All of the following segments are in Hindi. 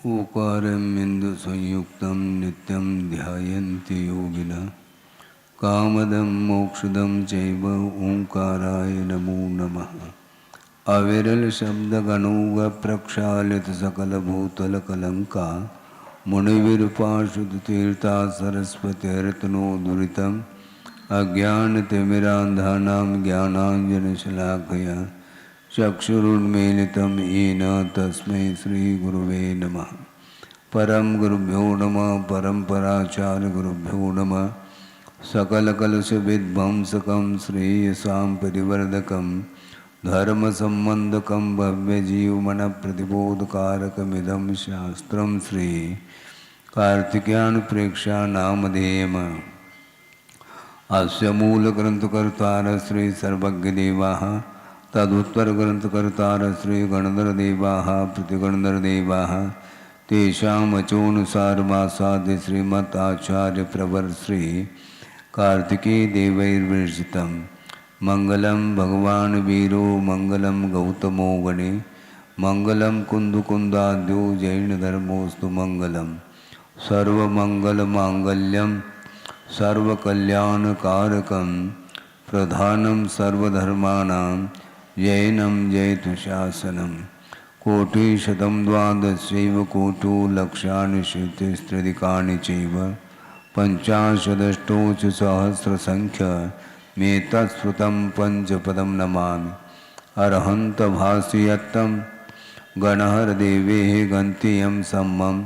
ओकारमिन्दुसंयुक्तं नित्यं ध्यायन्ति योगिनः कामदं मोक्षदं चैव ओंकाराय नमो नमः। अविरल शब्दगणुग प्रक्षालित सकलभूतलकलंका मुनिविरूपाशुद्धतीर्था सरस्वतीर्तनो दुरितम् अज्ञानतिमिरान्धानां ज्ञानाञ्जनशलाकया चक्षुरुन्मीलितं येन तस्मै श्रीगुरुवे नमः। परम गुरुभ्यो नमः। परम्पराचार्यगुरुभ्यो नमः। सकलकलुषविध्वंसकं श्रेयसां परिवर्धकं धर्मसम्बन्धकं भव्यजीवमनप्रतिबोधकारकमिदं शास्त्रं श्री कार्तिकेयप्रेक्षानामधेयम्। अस्य मूलग्रन्थकर्तारः श्री सर्वज्ञदेवाः तदुत्तरग्रन्थकर्तारः श्री गणधरदेवाः प्रतिगणधरदेवाः तेषामचोनुसारमासाद्य श्रीमदाचार्यप्रवर श्री कार्तिकेयदेवैर्विरचितं मंगलम भगवान वीरो मंगलम गौतमो गणे मंगलम कुंदकुंदाद्यो जैनधर्मोस्तु मंगलम सर्वमंगलमांगल्यम सर्वकल्याणकारकं प्रधानं सर्वधर्माणां जैनं जयतुशासनं कोटिशतं द्वादशैव कोटो लक्षाणि श्रुतिस्त्रिदिकानि चैव पञ्चाशदष्टोच सहस्रसंख्य मेतत्श्रुतं पंचपदं नमामि। अरहन्तभासयत्तं गणहरदेवेः गन्त्यं सम्मं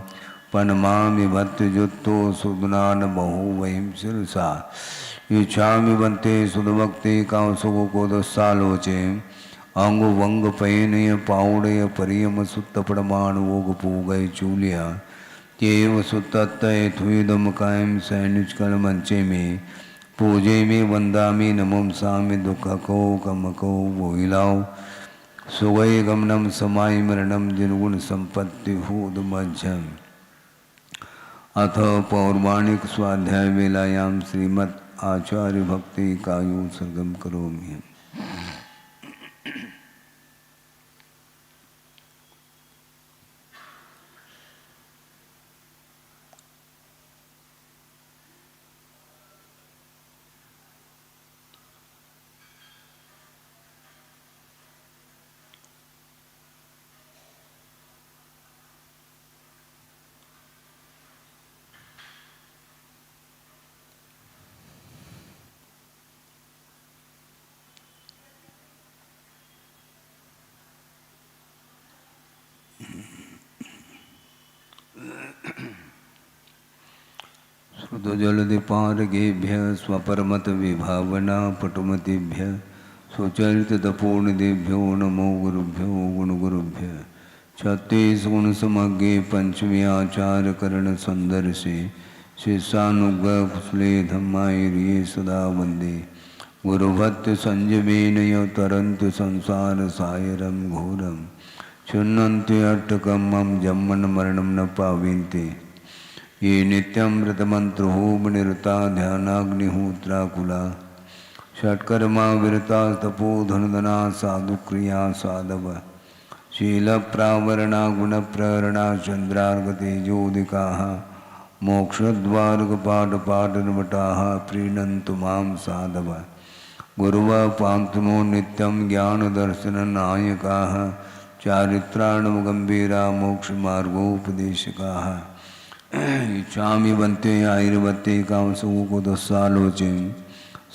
पनमामि भद्रयुक्तो सुदनान बहुवहिं शिरसा युच्छामि बन्ते सुदभक्ति कांसुकोदसालोचे अंगुवंगपयनय पाउडय परियम सुत्तपड़माणुवोगपूगय चूलिया तेव सुत्तत्तय थुइदम कायम सैनिचकल मंचे में पूजे में वंदामि नमोंसामि दुःखको कमको वोहिलाओ सुगय गमनम समाय मरणम जिनगुण संपत्ति हूदमज्जम। अथ पौर्वाणिक स्वाध्याय वेलायां श्रीमद् आचार्य भक्ति कायु सर्गम करोमि। श्रुतजलधिपारगेभ्य स्वपरमत विभावना पटुमतिभ्य सुचरिततपोनिधिभ्यो नमो गुरुभ्यो गुणगुरुभ्य। छत्तीस गुण समग्रे पंचमी आचार्य करण संदर्शे शिष्यानुग्रह कुशले धम्मायिरिये सदा वंदे गुरुभक्ति संजमेन यो तरन्ति संसार सायरं घोरं क्षुण्णन्ति अट्टकं मम जन्मन मरणं न पाविन्ते ये नित्यमृतमंत्रो निरता ध्यानाग्निहोत्राकुला षट्कर्मा विरता तपोधनदना साधुक्रिया साधव शीलप्रावरणा गुणप्रहरणा चंद्रार्गतेजोदिकाः मोक्षद्वारकपाटपाटनवटाः प्रीणन्तु मां साधव गुरुवः पान्तुनो नित्यं ज्ञानदर्शननायकाः चारित्राणगम्भीरा मोक्षमार्गोपदेशकाः इच्छामि बन्ते आयुर्वते कामसुकोदसालोचे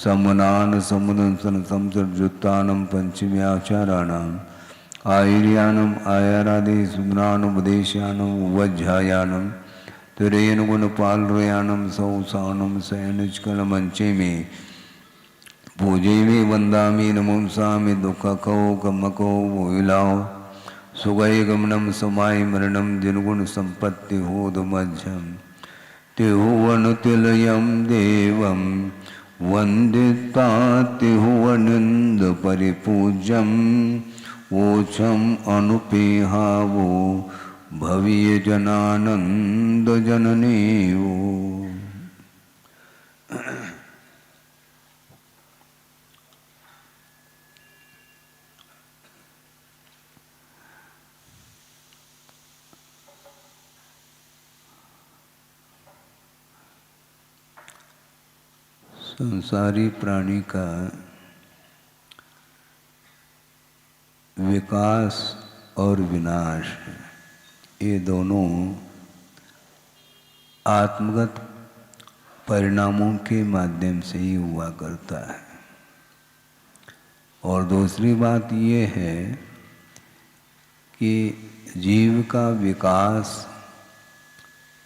सम्मनान समुदंसन संसर्जुत्तानं पंचम्याचाराणाम् आयुर्यानम् आयारादि सुदनानुपदेशानम् वज्झायानं तुरेन गुणपालरयानं सौसानं शयनचकलमंचे में पूजे में वंदामि नमोंसामि दुःखको कमको वोहिलाओ सुगय गमनम समाय मरणम जिनगुण संपत्ति होदमज्जम तिहुवनुतिलयं देवं वन्दितातिहुवनन्द परिपूज्यं वोचम अनुपेहावो भवीय जनानंद जननेवो। संसारी प्राणी का विकास और विनाश, ये दोनों आत्मगत परिणामों के माध्यम से ही हुआ करता है। और दूसरी बात ये है कि जीव का विकास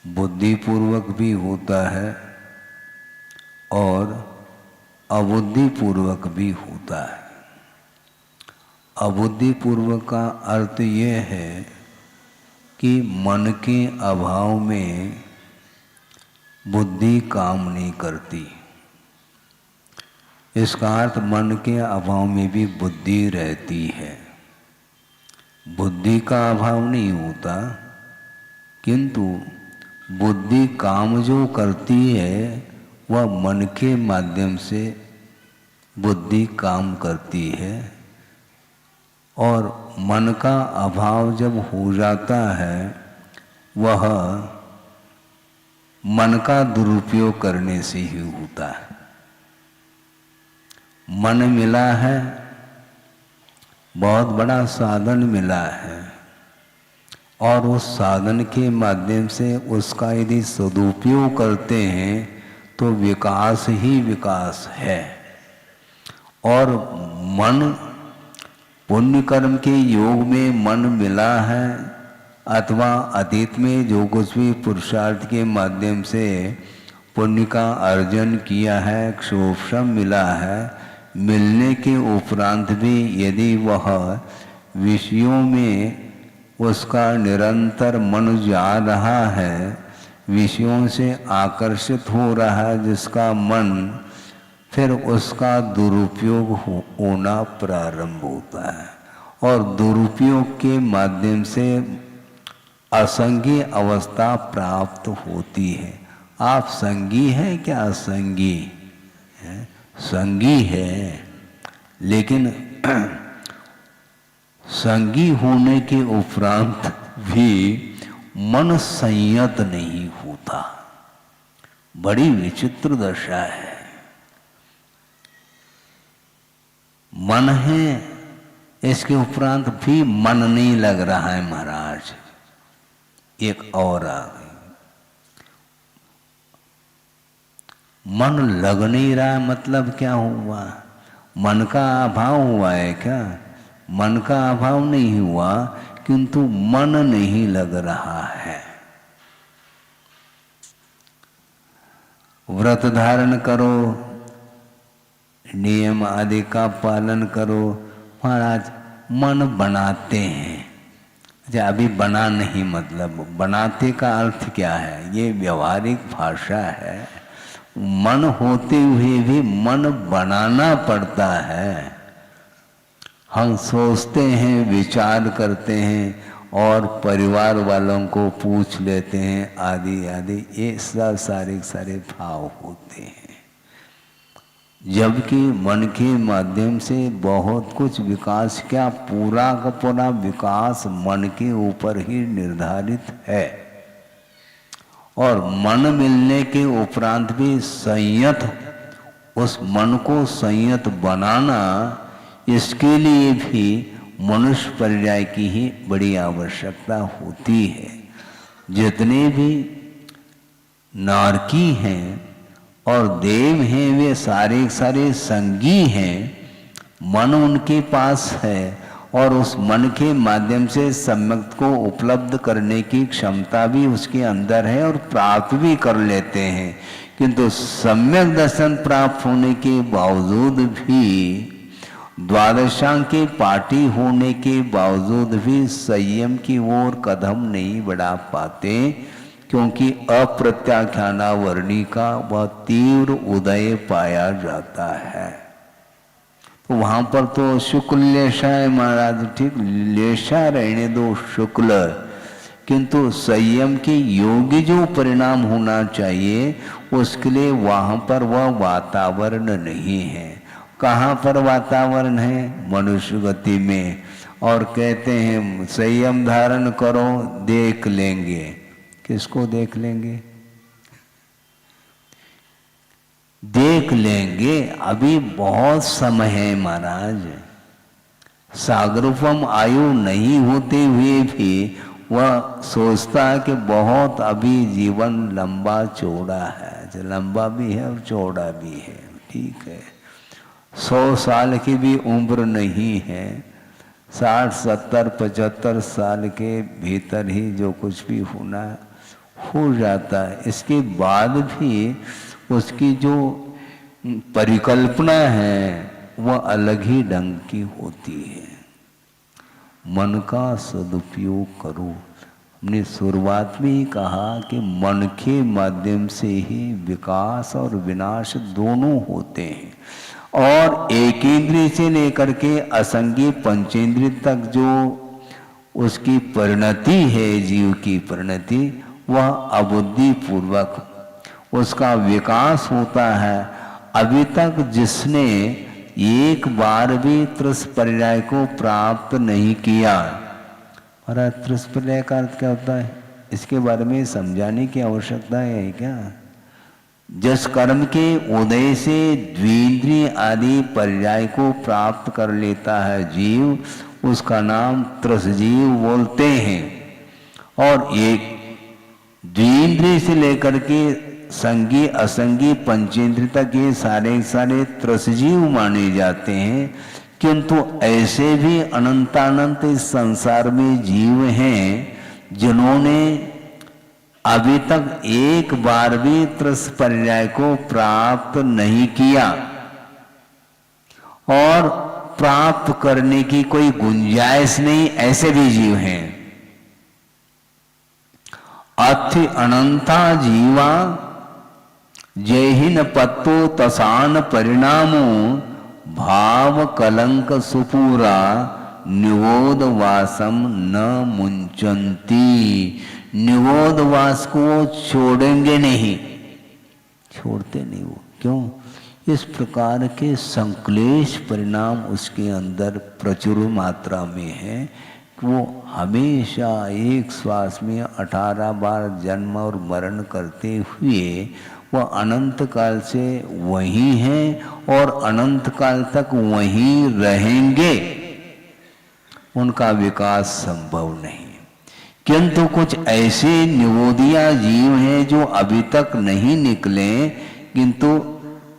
बुद्धिपूर्वक भी होता है और अबुद्धिपूर्वक भी होता है। अबुद्धिपूर्वक का अर्थ ये है कि मन के अभाव में बुद्धि काम नहीं करती। इसका अर्थ मन के अभाव में भी बुद्धि रहती है। बुद्धि का अभाव नहीं होता, किंतु बुद्धि काम जो करती है वह मन के माध्यम से बुद्धि काम करती है। और मन का अभाव जब हो जाता है, वह मन का दुरुपयोग करने से ही होता है। मन मिला है, बहुत बड़ा साधन मिला है, और उस साधन के माध्यम से उसका यदि सदुपयोग करते हैं तो विकास ही विकास है। और मन पुण्य कर्म के योग में मन मिला है, अथवा अतीत में जो कुछ भी पुरुषार्थ के माध्यम से पुण्य का अर्जन किया है, क्षोभम मिला है, मिलने के उपरांत भी यदि वह विषयों में उसका निरंतर मन जा रहा है, विषयों से आकर्षित हो रहा है जिसका मन, फिर उसका दुरुपयोग होना प्रारंभ होता है। और दुरुपयोग के माध्यम से असंगी अवस्था प्राप्त होती है। आप संगी हैं क्या? असंगी है? संगी है, लेकिन संगी होने के उपरांत भी मन संयत नहीं होता। बड़ी विचित्र दशा है। मन है, इसके उपरांत भी मन नहीं लग रहा है महाराज। एक और आ गई, मन लग नहीं रहा, मतलब क्या हुआ? मन का अभाव हुआ है क्या? मन का अभाव नहीं हुआ, किंतु मन नहीं लग रहा है। व्रत धारण करो, नियम आदि का पालन करो, महाराज मन बनाते हैं। अच्छा, अभी बना नहीं, मतलब बनाते का अर्थ क्या है? ये व्यवहारिक भाषा है। मन होते हुए भी मन बनाना पड़ता है। हम सोचते हैं, विचार करते हैं और परिवार वालों को पूछ लेते हैं, आदि आदि, ये सब सारे भाव होते हैं। जबकि मन के माध्यम से बहुत कुछ विकास, क्या पूरा का पूरा विकास मन के ऊपर ही निर्धारित है। और मन मिलने के उपरांत भी संयत, उस मन को संयत बनाना, इसके लिए भी मनुष्य पर्याय की ही बड़ी आवश्यकता होती है। जितने भी नारकी हैं और देव हैं, वे सारे संगी हैं। मन उनके पास है और उस मन के माध्यम से सम्यक को उपलब्ध करने की क्षमता भी उसके अंदर है और प्राप्त भी कर लेते हैं। किंतु सम्यक दर्शन प्राप्त होने के बावजूद भी, द्वादशांग के पाठी होने के बावजूद भी संयम की ओर कदम नहीं बढ़ा पाते, क्योंकि अप्रत्याख्यानावर्णी का वह तीव्र उदय पाया जाता है। तो वहां पर तो शुक्ल लेशा है महाराज, ठीक, लेशा रहने दो शुक्ल, किंतु संयम के योग्य जो परिणाम होना चाहिए उसके लिए वहां पर वह वातावरण नहीं है। कहाँ पर वातावरण है? मनुष्य गति में। और कहते हैं संयम धारण करो, देख लेंगे। किसको देख लेंगे? देख लेंगे, अभी बहुत समय है महाराज। सागरोपम आयु नहीं होते हुए भी वह सोचता है कि बहुत अभी जीवन लंबा चौड़ा है, लंबा भी है और चौड़ा भी है। ठीक है, 100 साल की भी उम्र नहीं है, 60, 70, 75 साल के भीतर ही जो कुछ भी होना हो जाता है। इसके बाद भी उसकी जो परिकल्पना है वह अलग ही ढंग की होती है। मन का सदुपयोग करो। हमने शुरुआत में ही कहा कि मन के माध्यम से ही विकास और विनाश दोनों होते हैं, और एक इंद्रिय से लेकर के असंगी पंचेंद्रिय तक जो उसकी परिणति है, जीव की परिणति, वह अबुद्धि पूर्वक उसका विकास होता है। अभी तक जिसने एक बार भी त्रिस्पर्याय को प्राप्त नहीं किया, और त्रिस्पर्याय का अर्थ क्या होता है, इसके बारे में समझाने की आवश्यकता है क्या? जिस कर्म के उदय से द्विंद्रिय आदि पर्याय को प्राप्त कर लेता है जीव, उसका नाम त्रसजीव बोलते हैं। और एक द्विंद्रिय से लेकर के संगी असंगी पंचेंद्रिय तक ये सारे सारे त्रसजीव माने जाते हैं। किंतु ऐसे भी अनंतानंत इस संसार में जीव हैं जिन्होंने अभी तक एक बार भी त्रिस्पर्याय को प्राप्त नहीं किया, और प्राप्त करने की कोई गुंजाइश नहीं, ऐसे भी जीव हैं। अथि अनंता जीवा जयहिन पत्तो तसान परिणामो भाव कलंक सुपूरा निवोद वासम न मुंचंती। निवोद वास को छोड़ेंगे नहीं, छोड़ते नहीं वो। क्यों? इस प्रकार के संक्लेश परिणाम उसके अंदर प्रचुर मात्रा में है। वो हमेशा एक श्वास में 18 बार जन्म और मरण करते हुए वह अनंत काल से वहीं हैं और अनंत काल तक वहीं रहेंगे। उनका विकास संभव नहीं। किंतु कुछ ऐसे निवोदिया जीव हैं जो अभी तक नहीं निकले, किंतु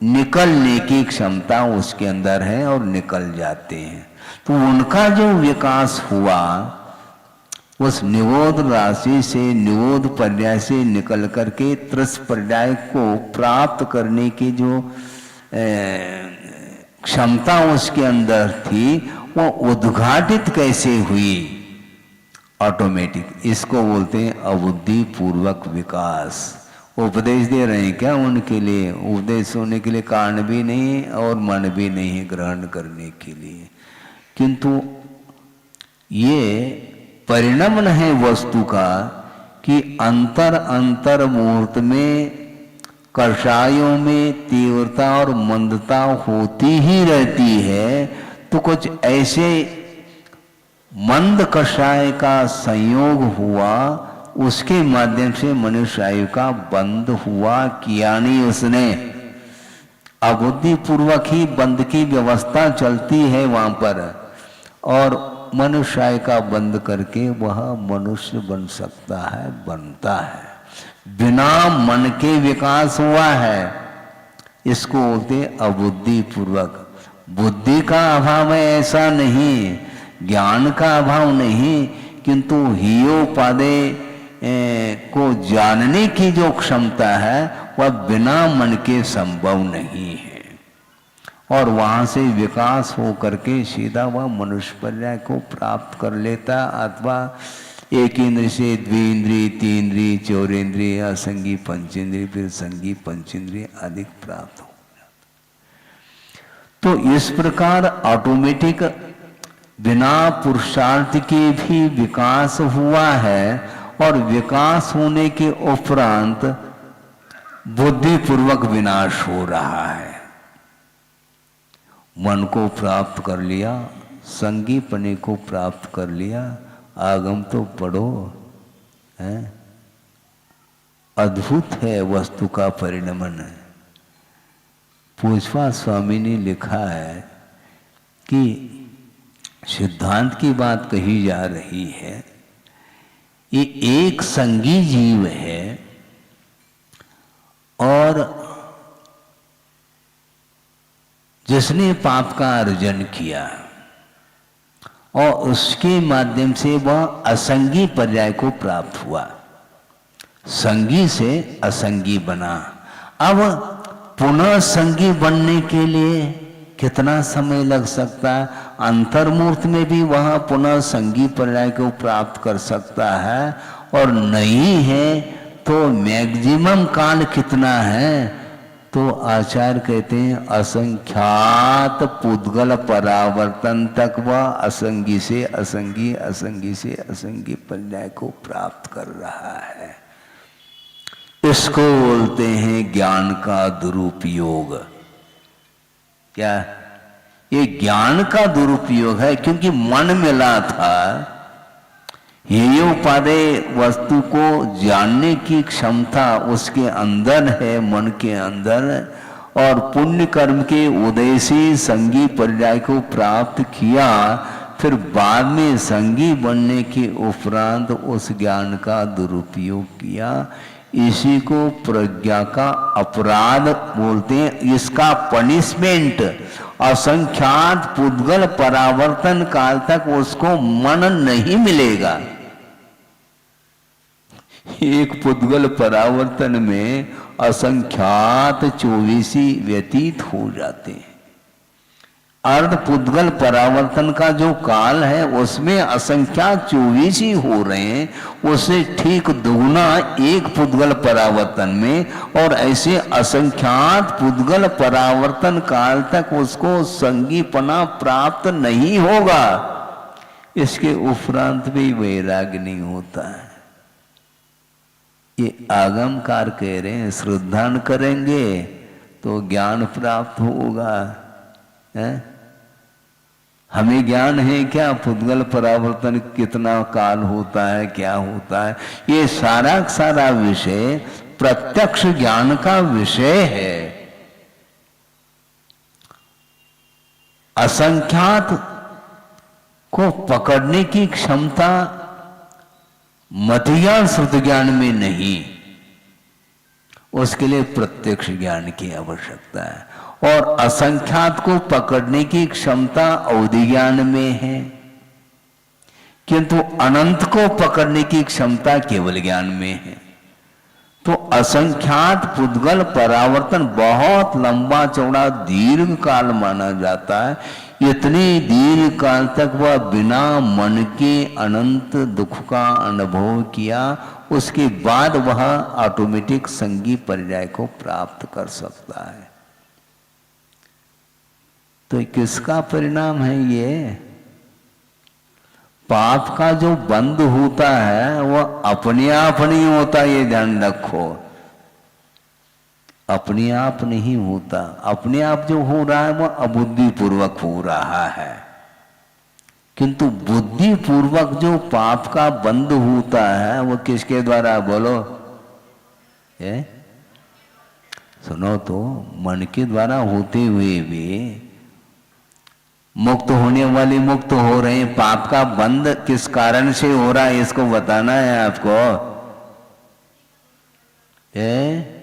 निकलने की क्षमता उसके अंदर है और निकल जाते हैं। तो उनका जो विकास हुआ, उस निवोद राशि से, निवोद पर्याय से निकल करके त्रिस्पर्याय को प्राप्त करने की जो क्षमता उसके अंदर थी, वो उद्घाटित कैसे हुई? ऑटोमेटिक। इसको बोलते हैं अबुद्धि पूर्वक विकास। उपदेश दे रहे हैं क्या उनके लिए? उपदेश होने के लिए कारण भी नहीं और मन भी नहीं ग्रहण करने के लिए। किंतु ये परिणमन है वस्तु का कि अंतर अंतर मुहूर्त में कषायों में तीव्रता और मंदता होती ही रहती है। तो कुछ ऐसे मंद कषाय का संयोग हुआ, उसके माध्यम से मनुष्य आयु का बंद हुआ, किया नहीं उसने। अबुद्धि पूर्वक ही बंद की व्यवस्था चलती है वहां पर, और मनुष्य आयु का बंद करके वह मनुष्य बन सकता है, बनता है। बिना मन के विकास हुआ है। इसको बोलते अबुद्धि पूर्वक। बुद्धि का अभाव है ऐसा नहीं, ज्ञान का अभाव नहीं, किंतु हियोपादे को जानने की जो क्षमता है वह बिना मन के संभव नहीं है। और वहां से विकास हो करके सीधा वह मनुष्य पर्याय को प्राप्त कर लेता, अथवा एक इंद्रिय से द्विंद्रिय, तीन्द्रिय, चौरेंद्रिय, असंगी पंचेंद्रिय, फिर संगी पंचेंद्रिय आदि प्राप्त हो जाता। तो इस प्रकार ऑटोमेटिक बिना पुरुषार्थ के भी विकास हुआ है, और विकास होने के उपरांत बुद्धिपूर्वक विनाश हो रहा है। मन को प्राप्त कर लिया, संगीपने को प्राप्त कर लिया, आगम तो पढ़ो है। अद्भुत है वस्तु का परिणमन है। पूजपा स्वामी ने लिखा है कि सिद्धांत की बात कही जा रही है, ये एक संगी जीव है और जिसने पाप का अर्जन किया और उसके माध्यम से वह असंगी पर्याय को प्राप्त हुआ, संगी से असंगी बना। अब पुनः संगी बनने के लिए कितना समय लग सकता है? अंतर्मूर्त में भी वह पुनः संगी पर्याय को प्राप्त कर सकता है, और नहीं है तो मैक्सिमम काल कितना है? तो आचार्य कहते हैं असंख्यात पुद्गल परावर्तन तक वह असंगी से असंगी, असंगी से असंगी पर्याय को प्राप्त कर रहा है। इसको बोलते हैं ज्ञान का दुरुपयोग। क्या ये ज्ञान का दुरुपयोग है? क्योंकि मन मिला था, हेयोपादेय वस्तु को जानने की क्षमता उसके अंदर है, मन के अंदर, और पुण्य कर्म के उदय से संगी पर्याय को प्राप्त किया, फिर बाद में संगी बनने के उपरांत उस ज्ञान का दुरुपयोग किया। इसी को प्रज्ञा का अपराध बोलते हैं। इसका पनिशमेंट असंख्यात पुद्गल परावर्तन काल तक उसको मन नहीं मिलेगा। एक पुद्गल परावर्तन में असंख्यात 24 व्यतीत हो जाते हैं। अर्ध पुद्गल परावर्तन का जो काल है उसमें असंख्यात 24 ही हो रहे हैं, उससे ठीक दुगुना एक पुद्गल परावर्तन में, और ऐसे असंख्यात पुद्गल परावर्तन काल तक उसको संगीपना प्राप्त नहीं होगा। इसके उपरांत भी वैराग्य नहीं होता है। ये आगमकार कह रहे हैं, श्रद्धान करेंगे तो ज्ञान प्राप्त होगा। है? हमें ज्ञान है क्या पुद्गल परावर्तन कितना काल होता है, क्या होता है? ये सारा सारा विषय प्रत्यक्ष ज्ञान का विषय है। असंख्यात को पकड़ने की क्षमता मत ज्ञान श्रुत ज्ञान में नहीं, उसके लिए प्रत्यक्ष ज्ञान की आवश्यकता है। और असंख्यात को पकड़ने की क्षमता अवधि ज्ञान में है, किंतु अनंत को पकड़ने की क्षमता केवल ज्ञान में है। तो असंख्यात पुद्गल परावर्तन बहुत लंबा चौड़ा दीर्घ काल माना जाता है। इतने दीर्घ काल तक वह बिना मन के अनंत दुख का अनुभव किया, उसके बाद वह ऑटोमेटिक संगी पर्याय को प्राप्त कर सकता है। तो किसका परिणाम है ये? पाप का जो बंद होता है वह अपने आप नहीं होता, ये ध्यान रखो। अपने आप नहीं होता। अपने आप जो हो रहा है वह अबुद्धि पूर्वक हो रहा है, किंतु बुद्धि पूर्वक जो पाप का बंद होता है वह किसके द्वारा? बोलो ये सुनो तो, मन के द्वारा होते हुए भी मुक्त होने वाले मुक्त हो रहे हैं। पाप का बंद किस कारण से हो रहा है इसको बताना है आपको। ये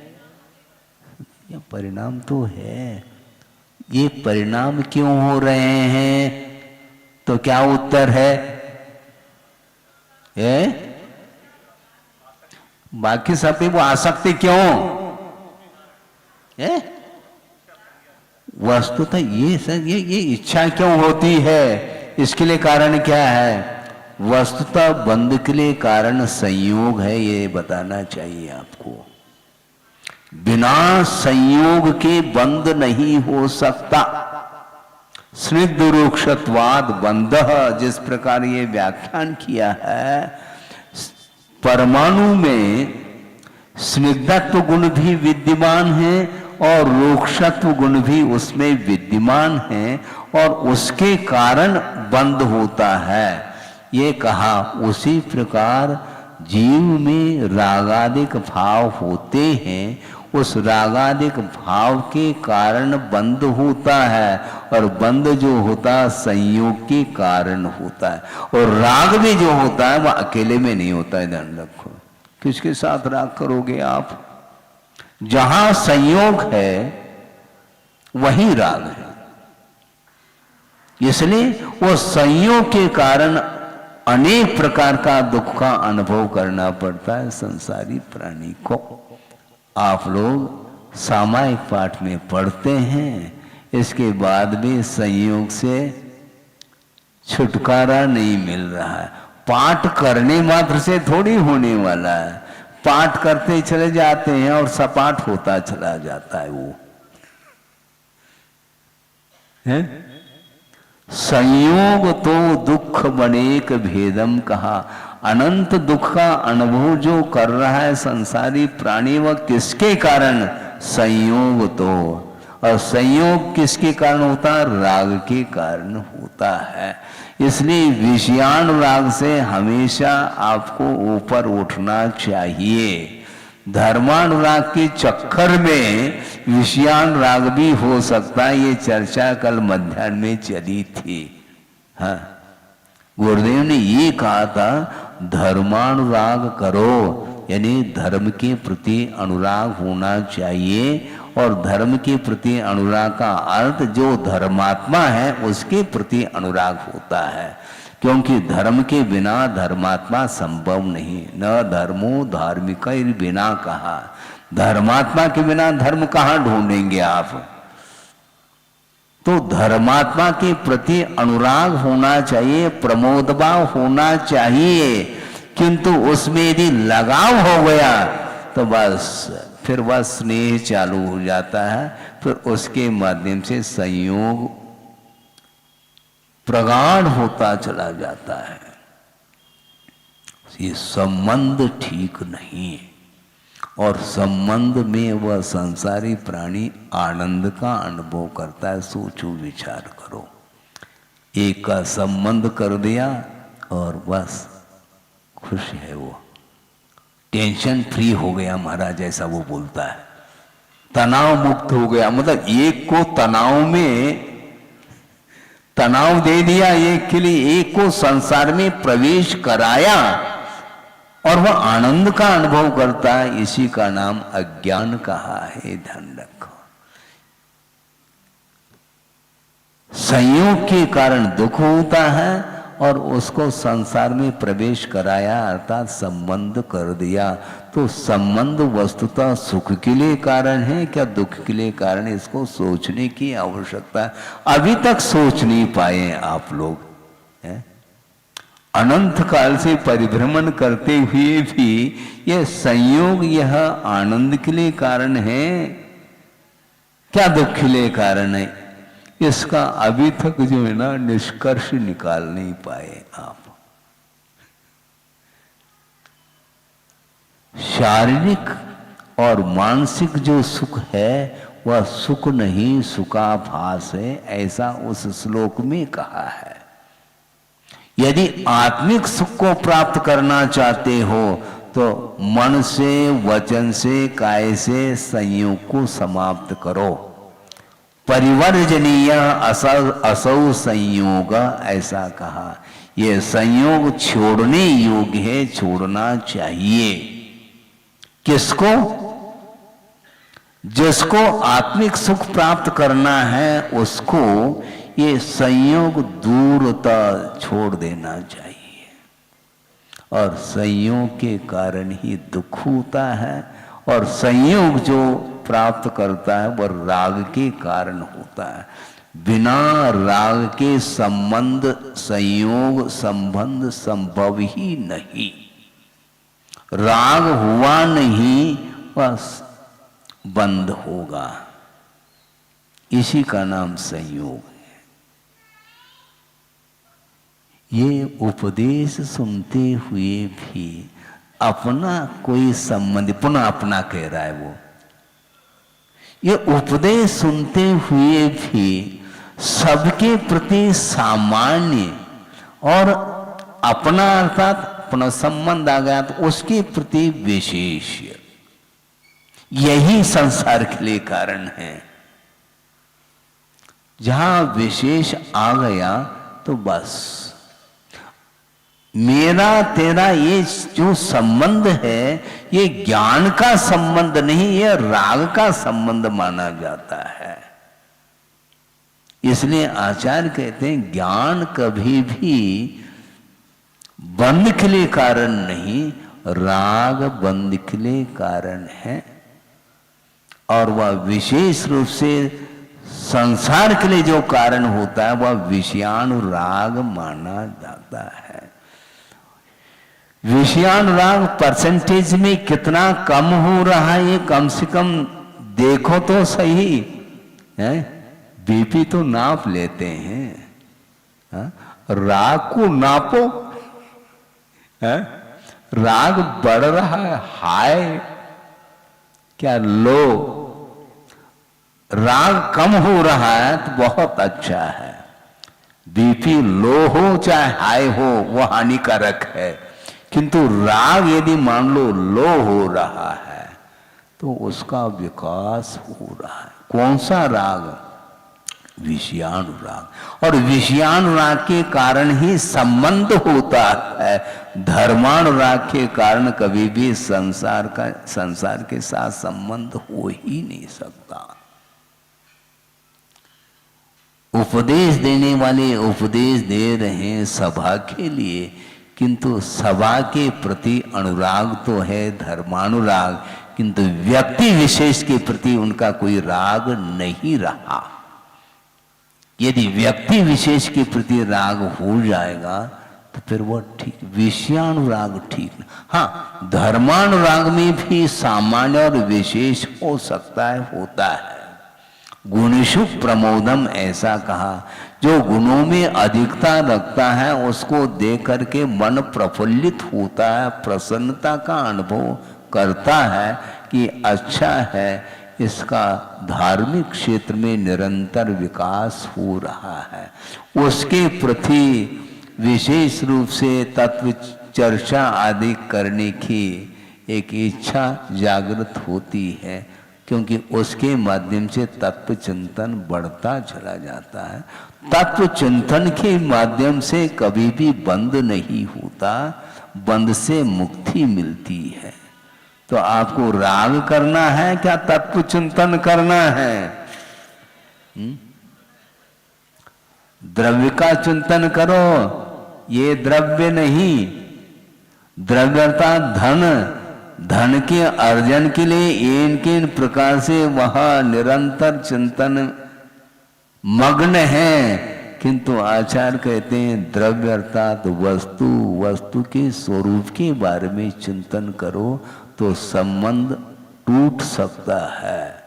परिणाम तो है। ये परिणाम क्यों हो रहे हैं? तो क्या उत्तर है? बाकी सब पे वो आसक्ति क्यों? वस्तुतः ये इच्छा क्यों होती है? इसके लिए कारण क्या है? वस्तुतः बंद के लिए कारण संयोग है, ये बताना चाहिए आपको। बिना संयोग के बंद नहीं हो सकता। स्निग्ध रूक्षत्वाद बंध, जिस प्रकार ये व्याख्यान किया है, परमाणु में स्निग्धत्व गुण भी विद्यमान है और रूक्षत्व गुण भी उसमें विद्यमान है, और उसके कारण बंद होता है। ये कहा उसी प्रकार जीव में रागादिक भाव होते हैं, उस रागादिक भाव के कारण बंध होता है, और बंध जो होता है संयोग के कारण होता है। और राग भी जो होता है वह अकेले में नहीं होता है, ध्यान रखो। किसके साथ राग करोगे आप? जहां संयोग है वही राग है। इसलिए वो संयोग के कारण अनेक प्रकार का दुख का अनुभव करना पड़ता है संसारी प्राणी को। आप लोग सामायिक पाठ में पढ़ते हैं, इसके बाद भी संयोग से छुटकारा नहीं मिल रहा है। पाठ करने मात्र से थोड़ी होने वाला है। पाठ करते चले जाते हैं और सपाट होता चला जाता है वो है। संयोग तो दुख बनेक भेदम कहा। अनंत दुख का अनुभव जो कर रहा है संसारी प्राणी, वह किसके कारण? संयोग तो। और संयोग किसके कारण होता है? राग के कारण होता है। इसलिए विषयानुराग से हमेशा आपको ऊपर उठना चाहिए। धर्मानुराग के चक्कर में विषयानुराग भी हो सकता है। ये चर्चा कल मध्याह्न में चली थी। हाँ, गुरुदेव ने ये कहा था धर्मानुराग करो, यानी धर्म के प्रति अनुराग होना चाहिए। और धर्म के प्रति अनुराग का अर्थ जो धर्मात्मा है उसके प्रति अनुराग होता है, क्योंकि धर्म के बिना धर्मात्मा संभव नहीं। न धर्मो धार्मिक बिना कहा। धर्मात्मा के बिना धर्म कहाँ ढूंढेंगे आप? तो धर्मात्मा के प्रति अनुराग होना चाहिए, प्रमोदभाव होना चाहिए। किंतु उसमें यदि लगाव हो गया तो बस फिर वह स्नेह चालू हो जाता है। फिर उसके माध्यम से संयोग प्रगाढ़ होता चला जाता है। ये संबंध ठीक नहीं है। और संबंध में वह संसारी प्राणी आनंद का अनुभव करता है। सोचो, विचार करो। एक का संबंध कर दिया और बस खुश है वो, टेंशन फ्री हो गया महाराज, ऐसा वो बोलता है। तनाव मुक्त हो गया, मतलब एक को तनाव में तनाव दे दिया, एक के लिए एक को संसार में प्रवेश कराया और वह आनंद का अनुभव करता है। इसी का नाम अज्ञान कहा है, ध्यान रखो। संयोग के कारण दुख होता है और उसको संसार में प्रवेश कराया अर्थात संबंध कर दिया। तो संबंध वस्तुतः सुख के लिए कारण है क्या दुख के लिए कारण है? इसको सोचने की आवश्यकता है। अभी तक सोच नहीं पाए आप लोग है? अनंत काल से परिभ्रमण करते हुए भी यह संयोग, यह आनंद के लिए कारण है क्या दुख के लिए कारण है? इसका अभी तक जो है ना निष्कर्ष निकाल नहीं पाए आप। शारीरिक और मानसिक जो सुख है वह सुख नहीं सुखाभास है, ऐसा उस श्लोक में कहा है। यदि आत्मिक सुख को प्राप्त करना चाहते हो तो मन से, वचन से, काय से संयोग को समाप्त करो। परिवर्जनीय असौ संयोग, ऐसा कहा। यह संयोग छोड़ने योग्य है, छोड़ना चाहिए। किसको? जिसको आत्मिक सुख प्राप्त करना है उसको ये संयोग दूरतः छोड़ देना चाहिए। और संयोग के कारण ही दुख होता है, और संयोग जो प्राप्त करता है वह राग के कारण होता है। बिना राग के संबंध, संयोग, संबंध संभव ही नहीं। राग हुआ नहीं बस बंद होगा। इसी का नाम संयोग है। ये उपदेश सुनते हुए भी अपना कोई संबंध, पुनः अपना कह रहा है वो, ये उपदेश सुनते हुए भी सबके प्रति सामान्य और अपना अर्थात अपना संबंध आ गया तो उसके प्रति विशेष, यही संसार के लिए कारण है। जहां विशेष आ गया तो बस मेरा तेरा ये जो संबंध है ये ज्ञान का संबंध नहीं, ये राग का संबंध माना जाता है। इसलिए आचार्य कहते हैं ज्ञान कभी भी बंध के लिए कारण नहीं, राग बंध के लिए कारण है। और वह विशेष रूप से संसार के लिए जो कारण होता है वह विषयानुराग माना जाता है। विषयानुराग परसेंटेज में कितना कम हो रहा है ये कम से कम देखो तो सही है। बीपी तो नाप लेते हैं, हा? राग को नापो है? राग बढ़ रहा है, हाय क्या लो, राग कम हो रहा है तो बहुत अच्छा है। बीपी लो हो चाहे हाई हो वो हानिकारक है, किंतु राग यदि मान लो लो हो रहा है तो उसका विकास हो रहा है। कौन सा राग? विषयानुराग। और विषयानुराग के कारण ही संबंध होता है। धर्मानुराग के कारण कभी भी संसार के साथ संबंध हो ही नहीं सकता। उपदेश देने वाले उपदेश दे रहे हैं सभा के लिए, किंतु सभा के प्रति अनुराग तो है, धर्मानुराग, किंतु व्यक्ति विशेष के प्रति उनका कोई राग नहीं रहा। यदि व्यक्ति विशेष के प्रति राग हो जाएगा तो फिर वह ठीक, विषयानुराग ठीक नहीं। हाँ, धर्मानुराग में भी सामान्य और विशेष हो सकता है, होता है। गुणेषु प्रमोदम ऐसा कहा, जो गुणों में अधिकता रखता है उसको देख करके मन प्रफुल्लित होता है, प्रसन्नता का अनुभव करता है कि अच्छा है, इसका धार्मिक क्षेत्र में निरंतर विकास हो रहा है। उसके प्रति विशेष रूप से तत्व चर्चा आदि करने की एक इच्छा जागृत होती है, क्योंकि उसके माध्यम से तत्व चिंतन बढ़ता चला जाता है। तत्व चिंतन के माध्यम से कभी भी बंध नहीं होता, बंध से मुक्ति मिलती है। तो आपको राग करना है क्या तत्व चिंतन करना है? द्रव्य का चिंतन करो, ये द्रव्य नहीं। द्रव्य अर्थात धन, धन के अर्जन के लिए इनके इन प्रकार से वह निरंतर चिंतन मग्न है। किंतु आचार्य कहते हैं द्रव्य अर्थात वस्तु, वस्तु के स्वरूप के बारे में चिंतन करो तो संबंध टूट सकता है।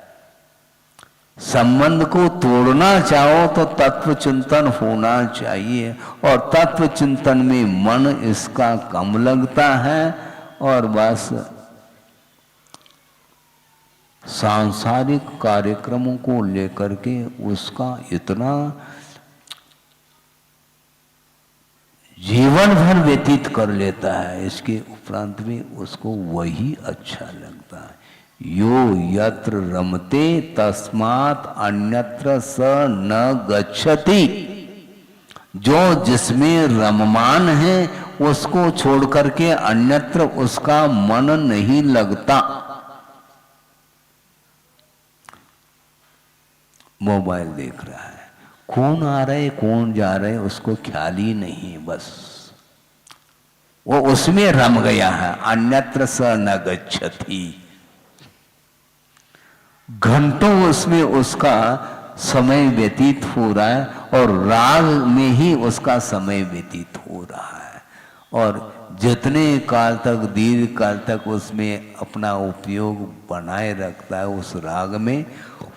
संबंध को तोड़ना चाहो तो तत्व चिंतन होना चाहिए, और तत्व चिंतन में मन इसका कम लगता है और बस सांसारिक कार्यक्रमों को लेकर के उसका इतना जीवन भर व्यतीत कर लेता है, इसके उपरांत में उसको वही अच्छा लगता है। यो यत्र रमते तस्मात् अन्यत्र स न गच्छति। जो जिसमें रममान है उसको छोड़ करके अन्यत्र उसका मन नहीं लगता। मोबाइल देख रहा है, कौन आ रहे कौन जा रहे उसको ख्याल ही नहीं, बस वो उसमें रम गया है। अन्यत्र स न गच्छति। घंटों उसमें उसका समय व्यतीत हो रहा है और राग में ही उसका समय व्यतीत हो रहा है, और जितने काल तक, दीर्घ काल तक उसमें अपना उपयोग बनाए रखता है उस राग में,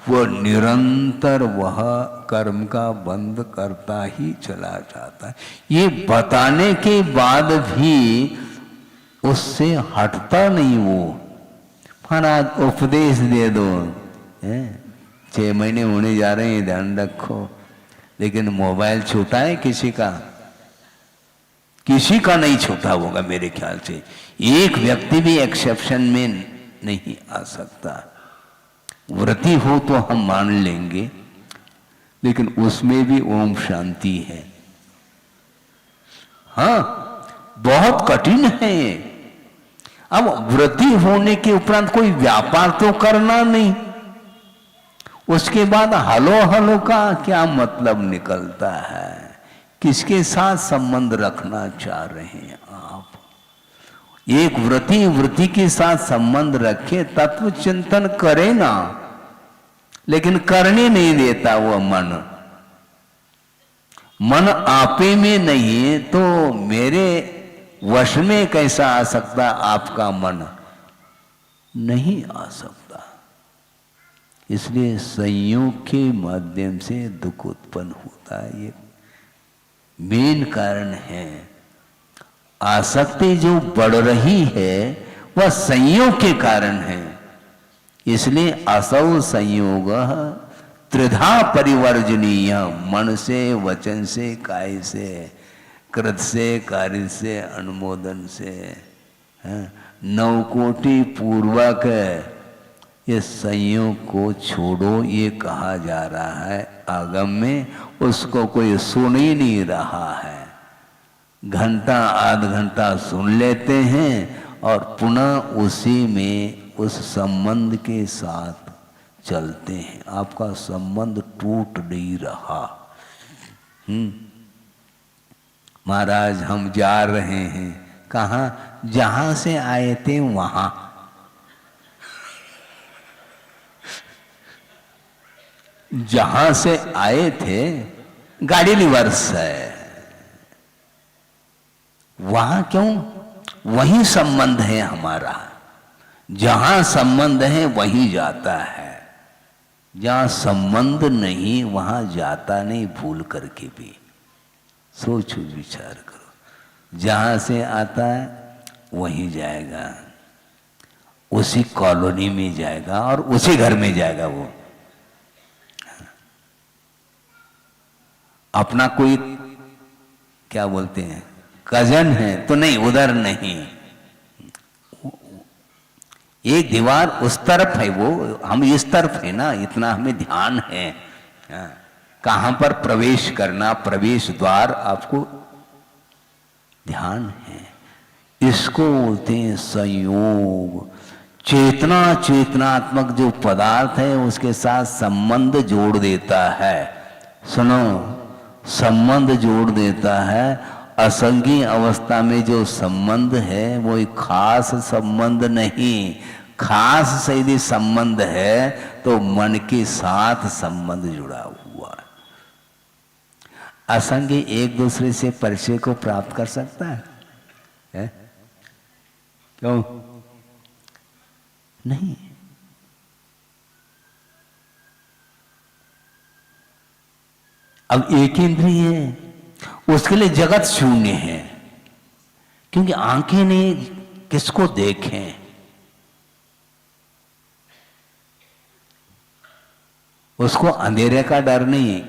वह निरंतर वह कर्म का बंद करता ही चला जाता है। ये बताने के बाद भी उससे हटता नहीं। वो महाराज उपदेश दे दो, 6 महीने होने जा रहे हैं, ध्यान रखो, लेकिन मोबाइल छूटा है किसी का? किसी का नहीं छूटा होगा मेरे ख्याल से। एक व्यक्ति भी एक्सेप्शन में नहीं आ सकता। व्रती हो तो हम मान लेंगे, लेकिन उसमें भी ओम शांति है। हाँ, बहुत कठिन है ये। अब व्रती होने के उपरांत कोई व्यापार तो करना नहीं, उसके बाद हलो हलो का क्या मतलब निकलता है? किसके साथ संबंध रखना चाह रहे हैं आप? एक व्रती व्रती के साथ संबंध रखे, तत्व चिंतन करे ना, लेकिन करने नहीं देता वो मन। मन आपे में नहीं है तो मेरे वश में कैसा आ सकता? आपका मन नहीं आ सकता। इसलिए संयोग के माध्यम से दुख उत्पन्न होता है, ये मेन कारण है। आसक्ति जो बढ़ रही है वह संयोग के कारण है। इसलिए असौ संयोग त्रिधा परिवर्जनीय, मन से, वचन से, काय से, कृत से, कार्य से, अनुमोदन से, नवकोटि पूर्वक ये संयोग को छोड़ो, ये कहा जा रहा है आगम में। उसको कोई सुन ही नहीं रहा है। घंटा आध घंटा सुन लेते हैं और पुनः उसी में उस संबंध के साथ चलते हैं। आपका संबंध टूट नहीं रहा। महाराज हम जा रहे हैं, कहाँ? जहां से आए थे वहां। जहां से आए थे गाड़ी रिवर्स है, वहां क्यों? वही संबंध है हमारा। जहां संबंध है वहीं जाता है, जहां संबंध नहीं वहां जाता नहीं, भूल करके भी। सोचो, विचार करो। जहां से आता है वहीं जाएगा, उसी कॉलोनी में जाएगा और उसी घर में जाएगा। वो अपना कोई क्या बोलते हैं कजन है तो नहीं, उधर नहीं। एक दीवार उस तरफ है, वो हम इस तरफ है ना, इतना हमें ध्यान है। कहां पर प्रवेश करना, प्रवेश द्वार आपको ध्यान है। इसको बोलते हैं संयोग। चेतना, चेतनात्मक जो पदार्थ है उसके साथ संबंध जोड़ देता है। सुनो, संबंध जोड़ देता है। असंगी अवस्था में जो संबंध है वो एक खास संबंध नहीं। खास से यदि संबंध है तो मन के साथ संबंध जुड़ा हुआ है। असंगी एक दूसरे से परिचय को प्राप्त कर सकता है? क्यों नहीं? अब एक इंद्रिय है, उसके लिए जगत शून्य है, क्योंकि आंखें नहीं किसको देखें। उसको अंधेरे का डर नहीं है,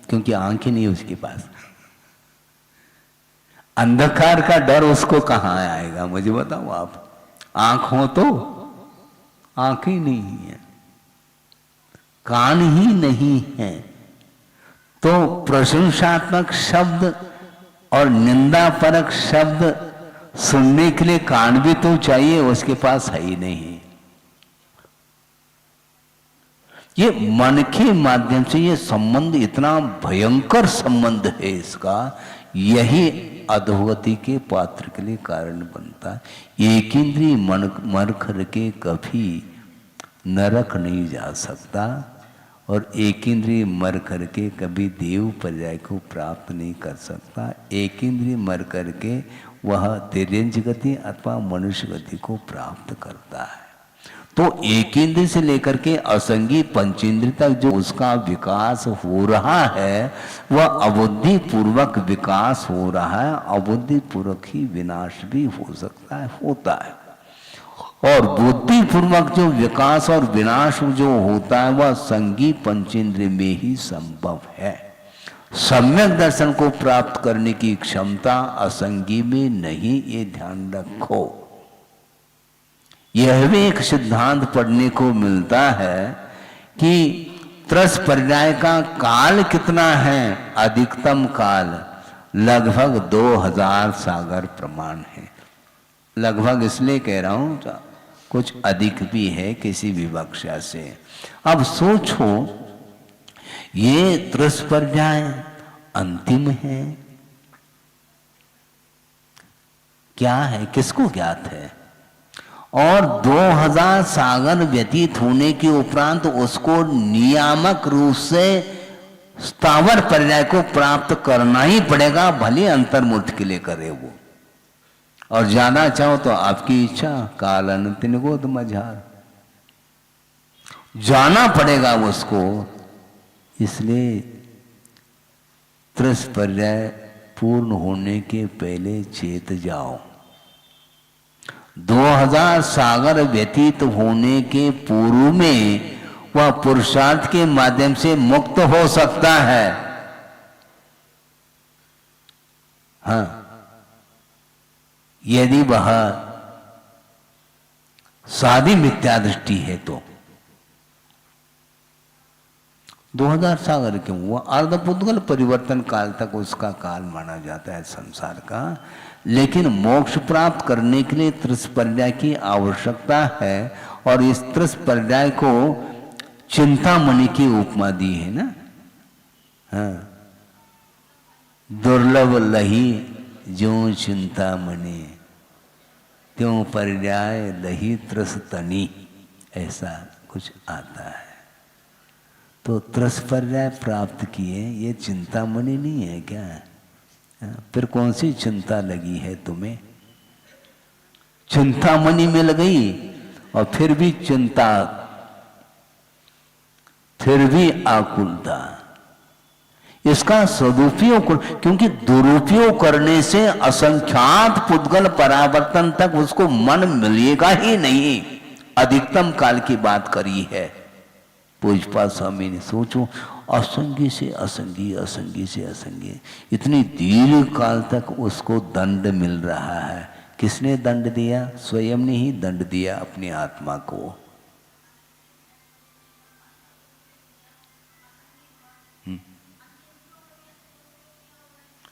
क्योंकि आंखें नहीं उसके पास। अंधकार का डर उसको कहां आएगा? मुझे बताओ आप। आंख हो तो आंखें नहीं है, कान ही नहीं है, तो प्रशंसात्मक शब्द और निंदापरक शब्द सुनने के लिए कान भी तो चाहिए, उसके पास है ही नहीं। ये मन के माध्यम से ये संबंध इतना भयंकर संबंध है इसका, यही अधोगति के पात्र के लिए कारण बनता है। एक इंद्रिय मन मर करके कभी नरक नहीं जा सकता, और एक इंद्रिय मर करके कभी देव पर्याय को प्राप्त नहीं कर सकता। एक इंद्रिय मर करके वह तिर्यंच गति अथवा मनुष्य गति को प्राप्त करता है। तो एक इंद्रिय से लेकर के असंगी पंचेंद्रिय तक जो उसका विकास हो रहा है वह अबुद्धि पूर्वक विकास हो रहा है। अबुद्धि पूर्वक ही विनाश भी हो सकता है, होता है। और बुद्धि पूर्वक जो विकास और विनाश जो होता है वह संगी पंचेंद्रिय में ही संभव है। सम्यक दर्शन को प्राप्त करने की क्षमता असंगी में नहीं, ये ध्यान रखो। यह भी एक सिद्धांत पढ़ने को मिलता है कि त्रस पर्याय का काल कितना है, अधिकतम काल लगभग 2000 सागर प्रमाण है। लगभग इसलिए कह रहा हूं तो कुछ अधिक भी है किसी विवक्षा से। अब सोचो ये त्रस पर्याय अंतिम है क्या है, किसको ज्ञात है? और 2000 सागर व्यतीत होने के उपरांत उसको नियामक रूप से स्थावर पर्याय को प्राप्त करना ही पड़ेगा, भले अंतर्मुठ के लिए करे वो। और जाना चाहो तो आपकी इच्छा, काल अनंत गोद मझार, जाना पड़ेगा उसको। इसलिए त्रस पर्याय पूर्ण होने के पहले चेत जाओ। 2000 सागर व्यतीत होने के पूर्व में वह पुरुषार्थ के माध्यम से मुक्त हो सकता है। हाँ, यदि वह सादी मिथ्या दृष्टि है तो 2000 सागर क्यों, वह अर्धपुद्गल परिवर्तन काल तक उसका काल माना जाता है संसार का। लेकिन मोक्ष प्राप्त करने के लिए त्रसपर्याय की आवश्यकता है। और इस त्रसपर्याय को चिंतामणि की उपमा दी है ना। हाँ, दुर्लभ लही जो चिंतामणि, त्यों पर्याय लही त्रस तनी, ऐसा कुछ आता है। तो त्रस पर्याय प्राप्त किए, ये चिंतामणि नहीं है क्या? फिर कौन सी चिंता लगी है तुम्हें? चिंतामणि मिल गई और फिर भी चिंता, फिर भी आकुलता। इसका सदुपयोग, क्योंकि दुरुपयोग करने से असंख्यात पुद्गल परावर्तन तक उसको मन मिलेगा ही नहीं। अधिकतम काल की बात करी है पूजपा स्वामी ने। सोचो, असंगी से असंगी, असंगी से असंगी, इतनी दीर्घ काल तक उसको दंड मिल रहा है। किसने दंड दिया? स्वयं ने ही दंड दिया अपनी आत्मा को।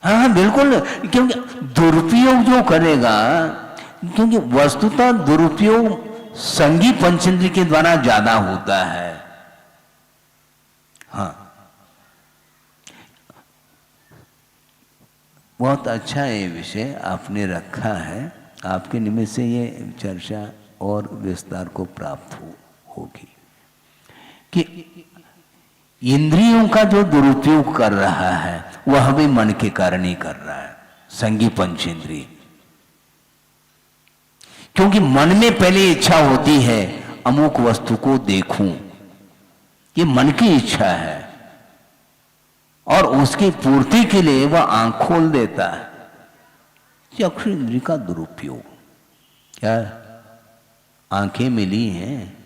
हाँ बिल्कुल, क्योंकि दुरुपयोग जो करेगा, क्योंकि वस्तुतः दुरुपयोग संगी पंचेंद्रिय के द्वारा ज्यादा होता है। हाँ, बहुत अच्छा ये विषय आपने रखा है। आपके निमित्त से ये चर्चा और विस्तार को प्राप्त होगी कि इंद्रियों का जो दुरुपयोग कर रहा है वह भी मन के कारण ही कर रहा है, संगी पंचेंद्रिय। क्योंकि मन में पहले इच्छा होती है अमुक वस्तु को देखूं, ये मन की इच्छा है, और उसकी पूर्ति के लिए वह आंख खोल देता है। चक्षु इंद्रिय का दुरुपयोग क्या? आंखें मिली हैं,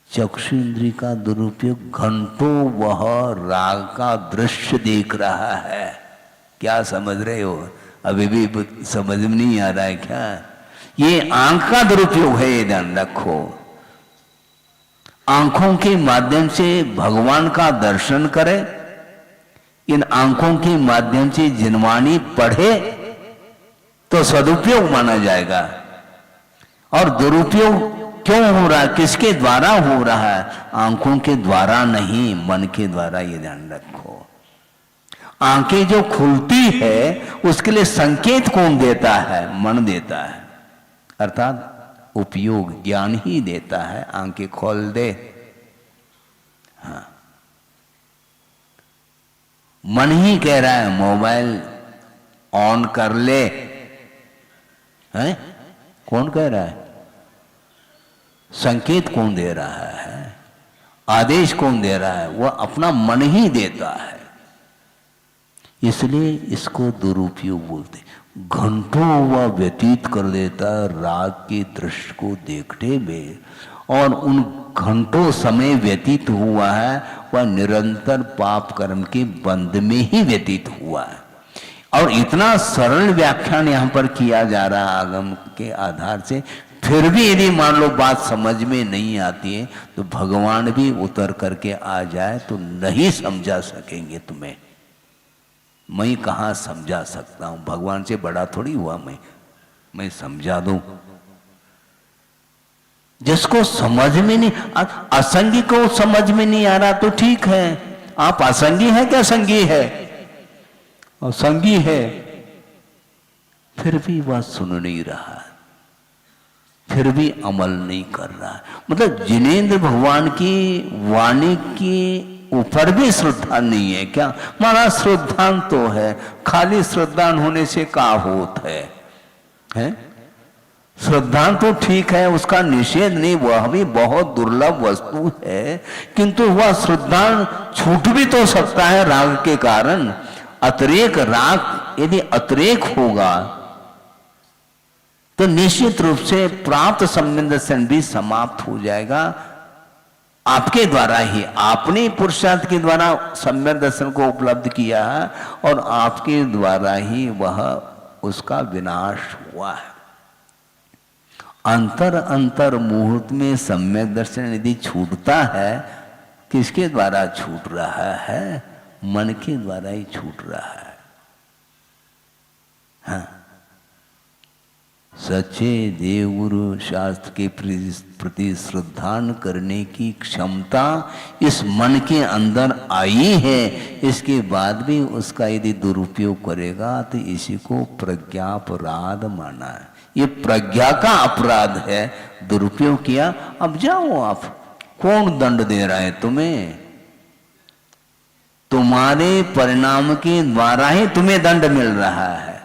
चक्षु इंद्रिय का दुरुपयोग, घंटों वह राग का दृश्य देख रहा है। क्या समझ रहे हो? अभी भी समझ में नहीं आ रहा है क्या? ये आंख का दुरुपयोग है, ये ध्यान रखो। आंखों के माध्यम से भगवान का दर्शन करे, इन आंखों के माध्यम से जिनवाणी पढ़े तो सदुपयोग माना जाएगा। और दुरुपयोग क्यों हो रहा है, किसके द्वारा हो रहा है? आंखों के द्वारा नहीं, मन के द्वारा, ये ध्यान रखो। आंखें जो खुलती है उसके लिए संकेत कौन देता है? मन देता है, अर्थात उपयोग ज्ञान ही देता है। आंखें खोल दे, हाँ, मन ही कह रहा है मोबाइल ऑन कर ले, हैं? कौन कह रहा है? संकेत कौन दे रहा है? आदेश कौन दे रहा है? वह अपना मन ही देता है। इसलिए इसको दुरुपयोग बोलते। घंटों वह व्यतीत कर देता राग के दृश्य को देखने में, और उन घंटों समय व्यतीत हुआ है वह निरंतर पाप कर्म के बंध में ही व्यतीत हुआ है। और इतना सरल व्याख्यान यहाँ पर किया जा रहा है आगम के आधार से, फिर भी यदि मान लो बात समझ में नहीं आती है तो भगवान भी उतर करके आ जाए तो नहीं समझा सकेंगे तुम्हें। मैं कहाँ समझा सकता हूं, भगवान से बड़ा थोड़ी हुआ मैं समझा दूं। जिसको समझ में नहीं, असंगी को समझ में नहीं आ रहा तो ठीक है, आप असंगी है क्या संगी है, और संगी है फिर भी वह सुन नहीं रहा, फिर भी अमल नहीं कर रहा है। मतलब जिनेंद्र भगवान की वाणी की ऊपर भी श्रद्धा नहीं है क्या? महाराज श्रद्धान तो है, खाली श्रद्धान होने से का होत है? श्रद्धान तो ठीक है, उसका निषेध नहीं, वह भी बहुत दुर्लभ वस्तु है, किंतु वह श्रद्धान छूट भी तो सकता है राग के कारण। अतिरेक राग यदि अतिरेक होगा तो निश्चित रूप से प्राप्त संबंध दर्शन भी समाप्त हो जाएगा। आपके द्वारा ही, आपने पुरुषार्थ के द्वारा सम्यक दर्शन को उपलब्ध किया है और आपके द्वारा ही वह उसका विनाश हुआ है। अंतर अंतर मुहूर्त में सम्यक दर्शन यदि छूटता है, किसके द्वारा छूट रहा है? मन के द्वारा ही छूट रहा है। हाँ, सच्चे देवगुरु शास्त्र के प्रति श्रद्धान करने की क्षमता इस मन के अंदर आई है, इसके बाद भी उसका यदि दुरुपयोग करेगा तो इसी को प्रज्ञापराध माना है। ये प्रज्ञा का अपराध है, दुरुपयोग किया। अब जाओ आप, कौन दंड दे रहा है तुम्हें? तुम्हारे परिणाम के द्वारा ही तुम्हें दंड मिल रहा है।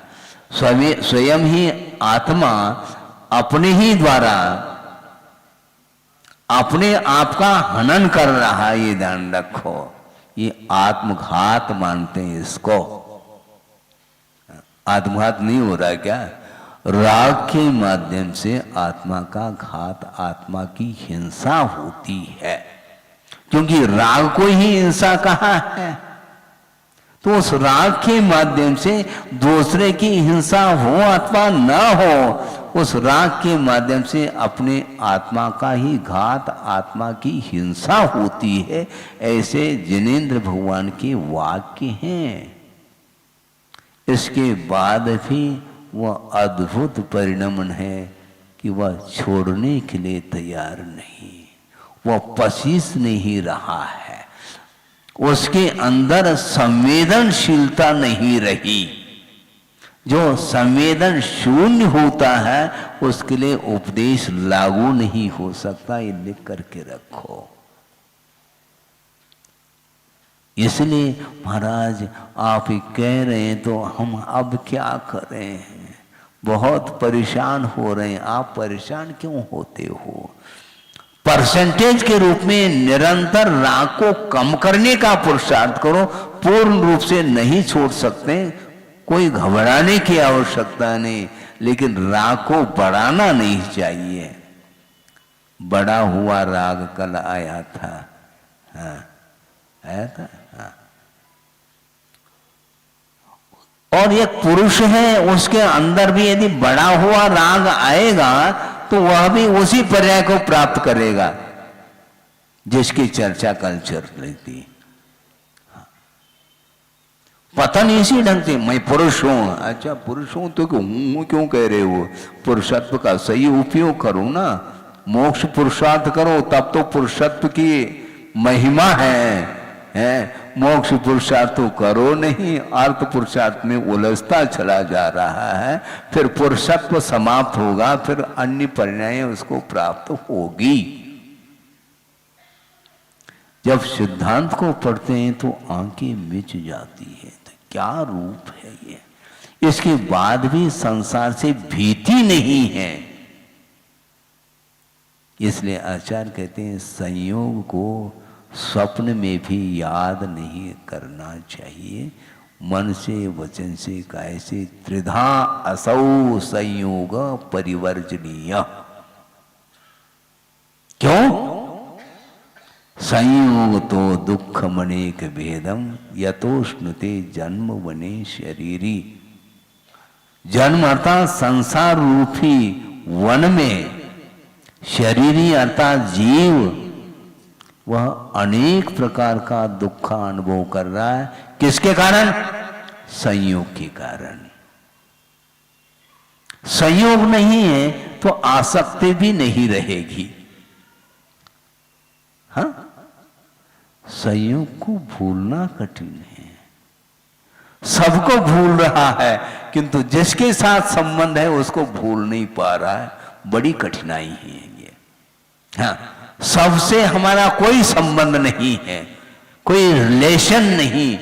स्वयं ही आत्मा अपने ही द्वारा अपने आप का हनन कर रहा है, ये ध्यान रखो। ये आत्मघात मानते हैं इसको। आत्मघात नहीं हो रहा है क्या? राग के माध्यम से आत्मा का घात, आत्मा की हिंसा होती है, क्योंकि राग को ही हिंसा कहा है। तो उस राग के माध्यम से दूसरे की हिंसा हो अथवा न हो, उस राग के माध्यम से अपने आत्मा का ही घात, आत्मा की हिंसा होती है। ऐसे जिनेंद्र भगवान के वाक्य हैं। इसके बाद भी वह अद्भुत परिणमन है कि वह छोड़ने के लिए तैयार नहीं, वह पसीस नहीं रहा है, उसके अंदर संवेदनशीलता नहीं रही। जो संवेदन शून्य होता है उसके लिए उपदेश लागू नहीं हो सकता, ये लिख करके रखो। इसलिए महाराज आप ही कह रहे हैं तो हम अब क्या करें, बहुत परेशान हो रहे हैं। आप परेशान क्यों होते हो? परसेंटेज के रूप में निरंतर राग को कम करने का पुरुषार्थ करो। पूर्ण रूप से नहीं छोड़ सकते, कोई घबराने की आवश्यकता नहीं, लेकिन राग को बढ़ाना नहीं चाहिए। बड़ा हुआ राग कल आया था, हाँ आया था, हाँ। और एक पुरुष है, उसके अंदर भी यदि बड़ा हुआ राग आएगा तो वह भी उसी पर्याय को प्राप्त करेगा जिसकी चर्चा कल चल रही थी। पतन इसी ढंग से, मैं पुरुष हूं। अच्छा पुरुष हूं तो हूं क्यों कह रहे हो? पुरुषत्व का सही उपयोग करो ना, मोक्ष पुरुषार्थ करो, तब तो पुरुषत्व की महिमा है। मोक्ष पुरुषार्थ तो करो नहीं, अर्थ पुरुषार्थ में उलझता चला जा रहा है, फिर पुरुषत्व समाप्त होगा, फिर अन्य परिणाम उसको प्राप्त होगी। जब सिद्धांत को पढ़ते हैं तो आंखें मिच जाती है, तो क्या रूप है ये। इसके बाद भी संसार से भीति नहीं है। इसलिए आचार्य कहते हैं संयोग को स्वप्न में भी याद नहीं करना चाहिए। मन से, वचन से, काय से त्रिधा असौ संयोग परिवर्जनीय। क्यों? संयोग तो दुख मनेक भेदम यतोष्णुते जन्म वने शरीरी। जन्म अर्थात संसार रूपी वन में शरीरी अर्थात जीव वह अनेक प्रकार का दुख का अनुभव कर रहा है। किसके कारण? संयोग के कारण। संयोग नहीं है तो आसक्ति भी नहीं रहेगी। हाँ, संयोग को भूलना कठिन है। सबको भूल रहा है, किंतु जिसके साथ संबंध है उसको भूल नहीं पा रहा है। बड़ी कठिनाई है ये। हाँ, सबसे हमारा कोई संबंध नहीं है, कोई रिलेशन नहीं,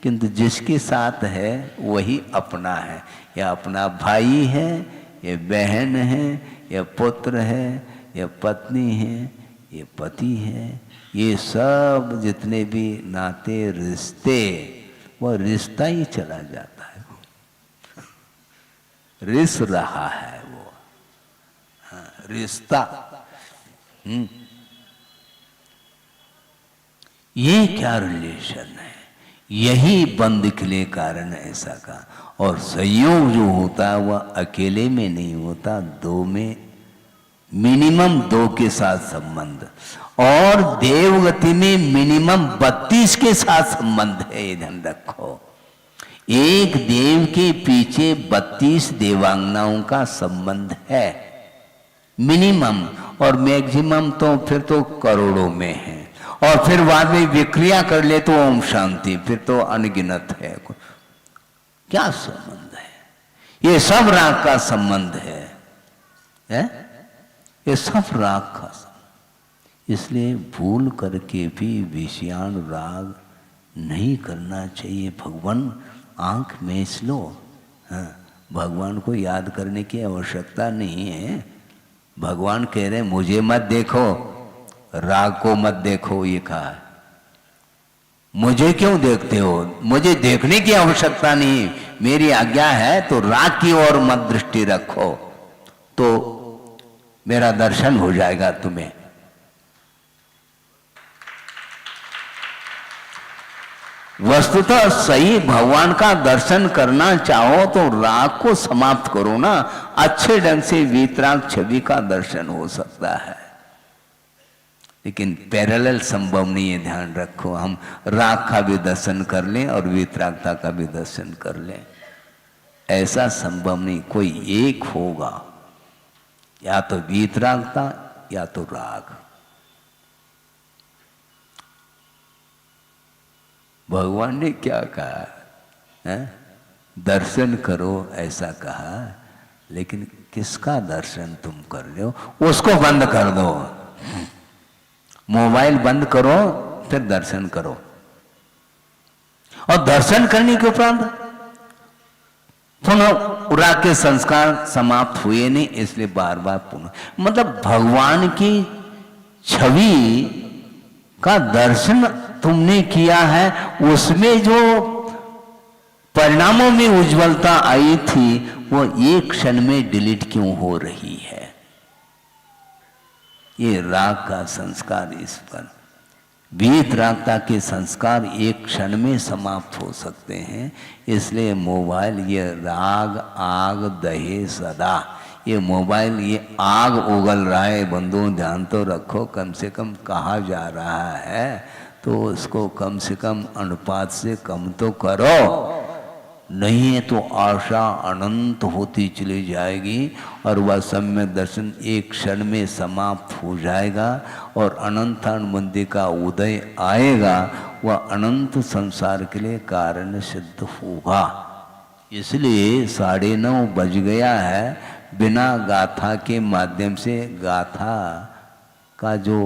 किंतु जिसके साथ है वही अपना है। या अपना भाई है, या बहन है, या पुत्र है, या पत्नी है, या पति है। ये सब जितने भी नाते रिश्ते, वो रिश्ता ही चला जाता है, रिस रहा है वो। हाँ, रिश्ता। ये क्या रिलेशन है? यही बंद के लिए कारण ऐसा का। और संयोग जो होता है वह अकेले में नहीं होता, दो में, मिनिमम दो के साथ संबंध। और देवगति में मिनिमम 32 के साथ संबंध है, ये ध्यान रखो। एक देव के पीछे 32 देवांगनाओं का संबंध है मिनिमम, और मैक्सिमम तो फिर तो करोड़ों में है। और फिर बाद में विक्रिया कर ले तो ओम शांति, फिर तो अनगिनत है। क्या संबंध है? ये सब राग का संबंध है? ये सब राग का संबंध। इसलिए भूल करके भी विषयान राग नहीं करना चाहिए। भगवान आंख मेच लो। हाँ, भगवान को याद करने की आवश्यकता नहीं है। भगवान कह रहे मुझे मत देखो, राग को मत देखो, ये कहा। मुझे क्यों देखते हो? मुझे देखने की आवश्यकता नहीं, मेरी आज्ञा है तो राग की ओर मत दृष्टि रखो, तो मेरा दर्शन हो जाएगा तुम्हें। वस्तुतः सही भगवान का दर्शन करना चाहो तो राग को समाप्त करो ना, अच्छे ढंग से वीतराग छवि का दर्शन हो सकता है। लेकिन पैरेलल संभव नहीं है, ध्यान रखो। हम राग का भी दर्शन कर लें और वीतरागता का भी दर्शन कर लें, ऐसा संभव नहीं। कोई एक होगा, या तो वीतरागता या तो राग। भगवान ने क्या कहा है? दर्शन करो ऐसा कहा, लेकिन किसका दर्शन तुम कर रहे हो उसको बंद कर दो। मोबाइल बंद करो, फिर दर्शन करो। और दर्शन करने के उपरांत पुनः राग के संस्कार समाप्त हुए नहीं, इसलिए बार बार पुनः, मतलब भगवान की छवि का दर्शन तुमने किया है, उसमें जो परिणामों में उज्ज्वलता आई थी वो एक क्षण में डिलीट क्यों हो रही है? ये राग का संस्कार, इस पर वीतरागता के संस्कार एक क्षण में समाप्त हो सकते हैं। इसलिए मोबाइल, ये राग आग दहे सदा, ये मोबाइल ये आग उगल रहा है बंधुओं, ध्यान तो रखो। कम से कम कहा जा रहा है तो उसको कम से कम अनुपात से कम तो करो, नहीं है तो आशा अनंत होती चली जाएगी और वह सम्यक दर्शन एक क्षण में समाप्त हो जाएगा और अनंतानुबंधी का उदय आएगा, वह अनंत संसार के लिए कारण सिद्ध होगा। इसलिए 9:30 बज गया है। बिना गाथा के माध्यम से गाथा का जो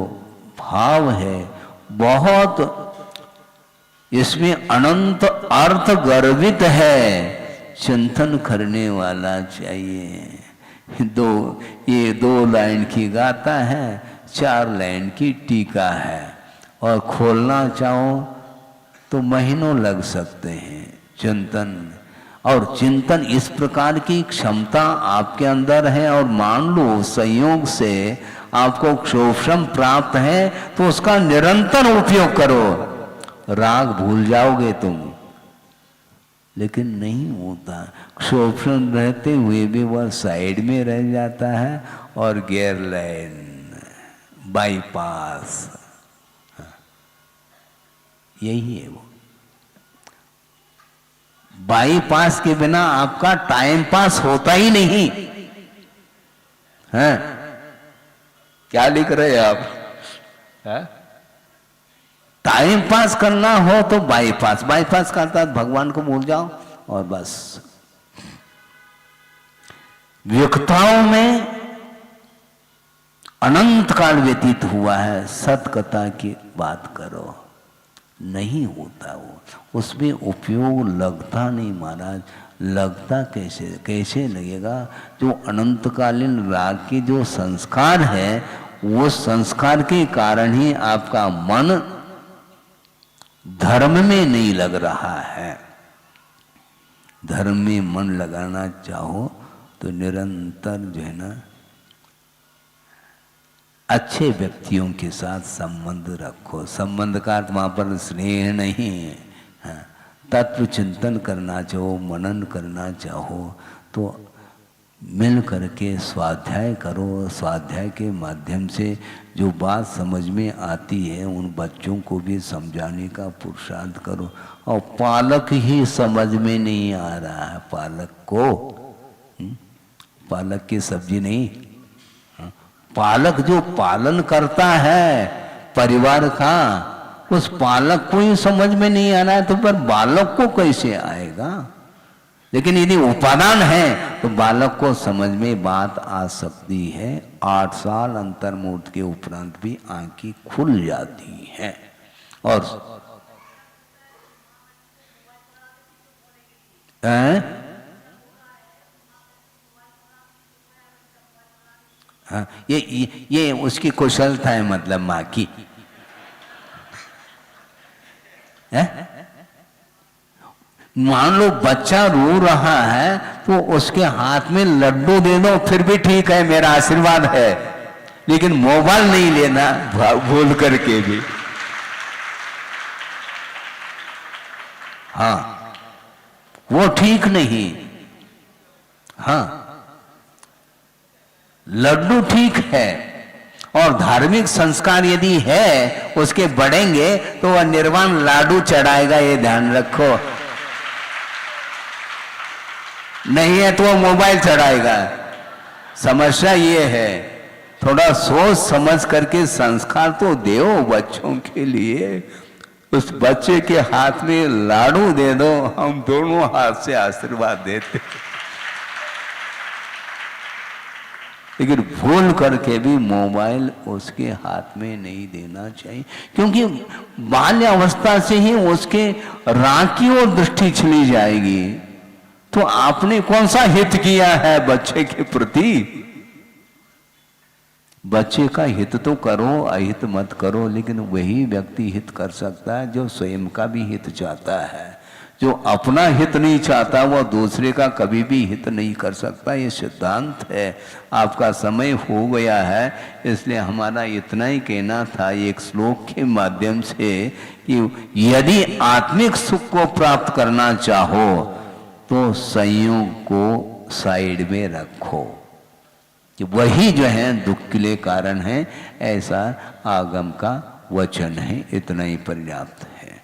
भाव है बहुत, इसमें अनंत अर्थ गर्भित है, चिंतन करने वाला चाहिए। ये 2 लाइन की गाथा है, 4 लाइन की टीका है, और खोलना चाहो तो महीनों लग सकते हैं। चिंतन और चिंतन इस प्रकार की क्षमता आपके अंदर है, और मान लो संयोग से आपको क्षोभम प्राप्त है तो उसका निरंतर उपयोग करो। राग भूल जाओगे तुम, लेकिन नहीं होता। क्षोभन रहते हुए भी वह साइड में रह जाता है और गैर लाइन बाईपास, यही है वो। बाईपास के बिना आपका टाइम पास होता ही नहीं है। क्या लिख रहे हैं आप? है? टाइम पास करना हो तो बाईपास, बाईपास करता है भगवान को भूल जाओ और बस। व्यक्ताओं में अनंत काल व्यतीत हुआ है, सतकथा की बात करो, नहीं होता वो, उसमें उपयोग लगता नहीं महाराज। लगता कैसे, कैसे लगेगा? जो अनंतकालीन राग के जो संस्कार है, वो संस्कार के कारण ही आपका मन धर्म में नहीं लग रहा है। धर्म में मन लगाना चाहो तो निरंतर जो है ना, अच्छे व्यक्तियों के साथ संबंध रखो। संबंध का अर्थ वहाँ पर स्नेह नहीं है। हाँ, तत्व चिंतन करना चाहो, मनन करना चाहो तो मिल करके स्वाध्याय करो। स्वाध्याय के माध्यम से जो बात समझ में आती है उन बच्चों को भी समझाने का पुरुषार्थ करो। और पालक ही समझ में नहीं आ रहा है, पालक को, पालक की सब्जी नहीं, पालक जो पालन करता है परिवार का, उस पालक को ही समझ में नहीं आ रहा है तो फिर बालक को कैसे आएगा? लेकिन यदि उपादान है तो बालक को समझ में बात आ सकती है। 8 साल अंतर्मुहूर्त के उपरांत भी आंखें खुल जाती हैं। और हाँ, ये उसकी कुशलता है, मतलब माँ की। मान लो बच्चा रो रहा है तो उसके हाथ में लड्डू दे दो, फिर भी ठीक है, मेरा आशीर्वाद है। लेकिन मोबाइल नहीं लेना भूल करके भी। हाँ, वो ठीक नहीं। हाँ, लड्डू ठीक है, और धार्मिक संस्कार यदि है उसके बढ़ेंगे तो वह निर्वाण लाडू चढ़ाएगा, ये ध्यान रखो। नहीं है तो वो मोबाइल चढ़ाएगा। समस्या ये है, थोड़ा सोच समझ करके संस्कार तो दो बच्चों के लिए। उस बच्चे के हाथ में लाडू दे दो, हम दोनों हाथ से आशीर्वाद देते। लेकिन भूल करके भी मोबाइल उसके हाथ में नहीं देना चाहिए, क्योंकि बाल्य अवस्था से ही उसके राग की ओर दृष्टि चली जाएगी। तो आपने कौन सा हित किया है बच्चे के प्रति? बच्चे का हित तो करो, अहित मत करो। लेकिन वही व्यक्ति हित कर सकता है जो स्वयं का भी हित चाहता है। जो अपना हित नहीं चाहता वह दूसरे का कभी भी हित नहीं कर सकता। ये सिद्धांत है। आपका समय हो गया है, इसलिए हमारा इतना ही कहना था एक श्लोक के माध्यम से कि यदि आत्मिक सुख को प्राप्त करना चाहो तो संयोग को साइड में रखो, कि वही जो है दुख के लिए कारण है, ऐसा आगम का वचन है। इतना ही पर्याप्त है।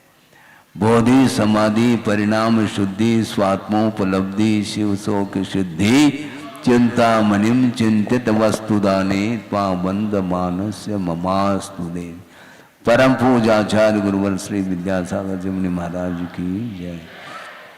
बोधि समाधि परिणाम शुद्धि स्वात्मोपलब्धि शिव शोक सिद्धि चिंता मनिम चिंतित वस्तुदाने त्वाबंद मानस्य ममास्तुदे। परम पूजाचार्य गुरुवर श्री विद्यासागर जी मुनि महाराज की जय।